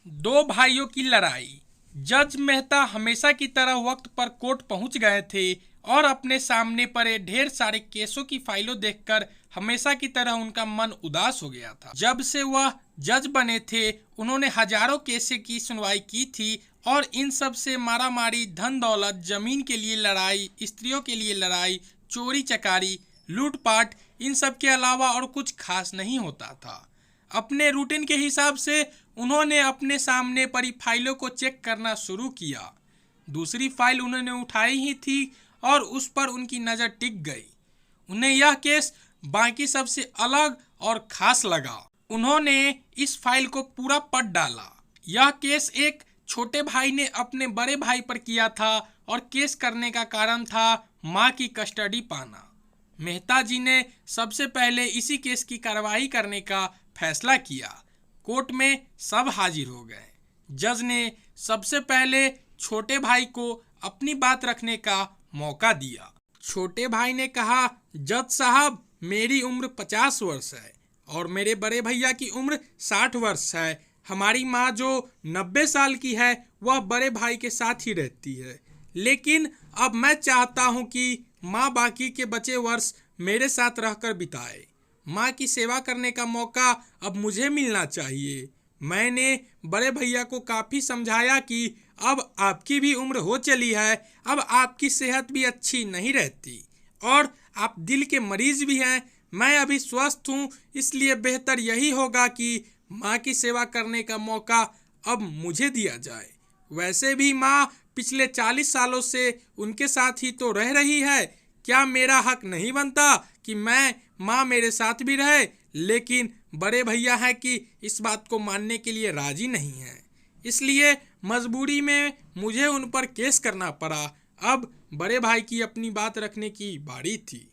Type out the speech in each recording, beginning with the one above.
दो भाइयों की लड़ाई। जज मेहता हमेशा की तरह वक्त पर कोर्ट पहुंच गए थे और अपने सामने पड़े ढेर सारे केसों की फाइलों देखकर हमेशा की तरह उनका मन उदास हो गया था। जब से वह जज बने थे उन्होंने हजारों केसें की सुनवाई की थी और इन सब से मारा मारी, धन दौलत, जमीन के लिए लड़ाई, स्त्रियों के लिए लड़ाई, चोरी चकारी, लूटपाट, इन सब के अलावा और कुछ खास नहीं होता था। अपने रूटीन के हिसाब से उन्होंने अपने सामने पड़ी फाइलों को चेक करना शुरू किया। दूसरी फाइल उन्होंने उठाई ही थी और उस पर उनकी नज़र टिक गई। उन्हें यह केस बाकी सबसे अलग और खास लगा। उन्होंने इस फाइल को पूरा पढ़ डाला। यह केस एक छोटे भाई ने अपने बड़े भाई पर किया था और केस करने का कारण था माँ की कस्टडी पाना। मेहता जी ने सबसे पहले इसी केस की कार्रवाई करने का फैसला किया। कोर्ट में सब हाजिर हो गए। जज ने सबसे पहले छोटे भाई को अपनी बात रखने का मौका दिया। छोटे भाई ने कहा, जज साहब, मेरी उम्र 50 वर्ष है और मेरे बड़े भैया की उम्र 60 वर्ष है। हमारी माँ जो 90 साल की है वह बड़े भाई के साथ ही रहती है, लेकिन अब मैं चाहता हूँ कि माँ बाकी के बचे वर्ष मेरे साथ रहकर बिताए। माँ की सेवा करने का मौका अब मुझे मिलना चाहिए। मैंने बड़े भैया को काफ़ी समझाया कि अब आपकी भी उम्र हो चली है, अब आपकी सेहत भी अच्छी नहीं रहती और आप दिल के मरीज भी हैं। मैं अभी स्वस्थ हूँ, इसलिए बेहतर यही होगा कि माँ की सेवा करने का मौका अब मुझे दिया जाए। वैसे भी माँ पिछले 40 सालों से उनके साथ ही तो रह रही है। क्या मेरा हक नहीं बनता कि माँ मेरे साथ भी रहे? लेकिन बड़े भैया हैं कि इस बात को मानने के लिए राजी नहीं हैं, इसलिए मजबूरी में मुझे उन पर केस करना पड़ा। अब बड़े भाई की अपनी बात रखने की बारी थी।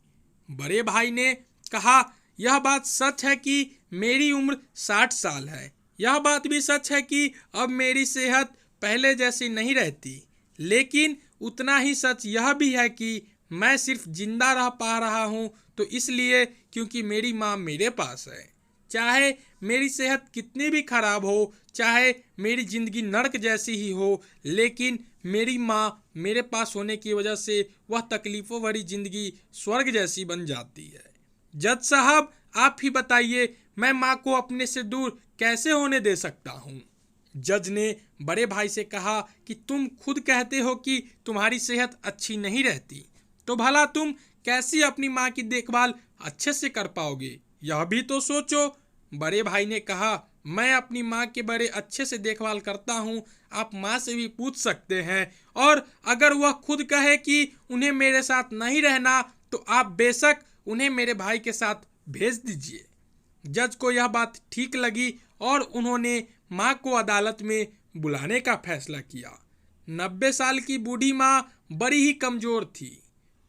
बड़े भाई ने कहा, यह बात सच है कि मेरी उम्र 60 साल है। यह बात भी सच है कि अब मेरी सेहत पहले जैसी नहीं रहती, लेकिन उतना ही सच यह भी है कि मैं सिर्फ जिंदा रह पा रहा हूँ तो इसलिए क्योंकि मेरी माँ मेरे पास है। चाहे मेरी सेहत कितनी भी खराब हो, चाहे मेरी जिंदगी नर्क जैसी ही हो, लेकिन मेरी माँ मेरे पास होने की वजह से वह तकलीफ़ों भरी जिंदगी स्वर्ग जैसी बन जाती है। जज साहब, आप ही बताइए, मैं माँ को अपने से दूर कैसे होने दे सकता हूँ? जज ने बड़े भाई से कहा कि तुम खुद कहते हो कि तुम्हारी सेहत अच्छी नहीं रहती, तो भला तुम कैसी अपनी माँ की देखभाल अच्छे से कर पाओगे? यह भी तो सोचो। बड़े भाई ने कहा, मैं अपनी माँ के बड़े अच्छे से देखभाल करता हूँ। आप माँ से भी पूछ सकते हैं, और अगर वह खुद कहे कि उन्हें मेरे साथ नहीं रहना तो आप बेशक उन्हें मेरे भाई के साथ भेज दीजिए। जज को यह बात ठीक लगी और उन्होंने माँ को अदालत में बुलाने का फैसला किया। 90 साल की बूढ़ी माँ बड़ी ही कमजोर थी।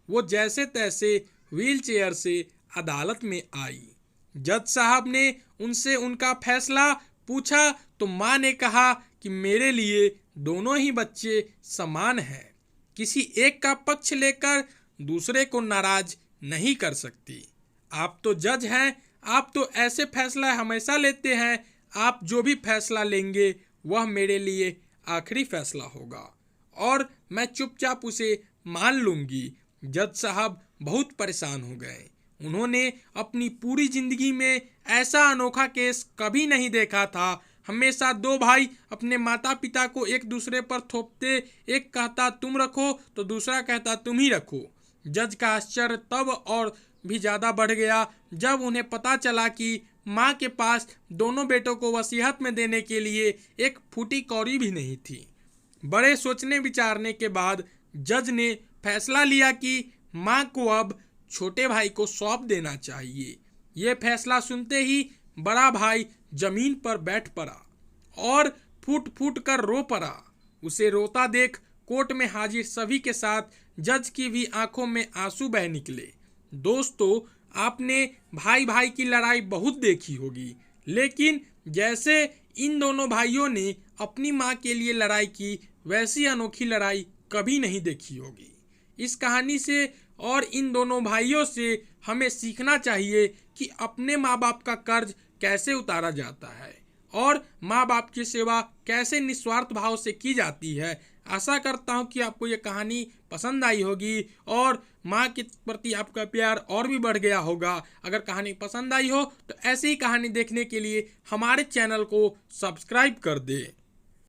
वो जैसे तैसे व्हील चेयर से अदालत में आई। जज साहब ने उनसे उनका फैसला पूछा तो माँ ने कहा कि मेरे लिए दोनों ही बच्चे समान हैं। किसी एक का पक्ष लेकर दूसरे को नाराज नहीं कर सकती। आप तो जज हैं, आप तो ऐसे फैसला हमेशा लेते हैं। आप जो भी फैसला लेंगे वह मेरे लिए आखिरी फैसला होगा और मैं चुपचाप उसे मान लूंगी। जज साहब बहुत परेशान हो गए। उन्होंने अपनी पूरी जिंदगी में ऐसा अनोखा केस कभी नहीं देखा था। हमेशा दो भाई अपने माता पिता को एक दूसरे पर थोपते, एक कहता तुम रखो तो दूसरा कहता तुम ही रखो। जज का आश्चर्य तब और भी ज़्यादा बढ़ गया जब उन्हें पता चला कि माँ के पास दोनों बेटों को वसीयत में देने के लिए एक फूटी कौड़ी भी नहीं थी। बड़े सोचने विचारने के बाद जज ने फैसला लिया कि माँ को अब छोटे भाई को सौंप देना चाहिए। ये फैसला सुनते ही बड़ा भाई जमीन पर बैठ पड़ा और फूट फूट कर रो पड़ा। उसे रोता देख कोर्ट में हाजिर सभी के साथ जज की भी आंखों में आंसू बह निकले। दोस्तों, आपने भाई भाई की लड़ाई बहुत देखी होगी, लेकिन जैसे इन दोनों भाइयों ने अपनी माँ के लिए लड़ाई की, वैसी अनोखी लड़ाई कभी नहीं देखी होगी। इस कहानी से और इन दोनों भाइयों से हमें सीखना चाहिए कि अपने माँ बाप का कर्ज कैसे उतारा जाता है और माँ बाप की सेवा कैसे निस्वार्थ भाव से की जाती है। आशा करता हूँ कि आपको ये कहानी पसंद आई होगी और माँ के प्रति आपका प्यार और भी बढ़ गया होगा। अगर कहानी पसंद आई हो तो ऐसी ही कहानी देखने के लिए हमारे चैनल को सब्सक्राइब कर दे।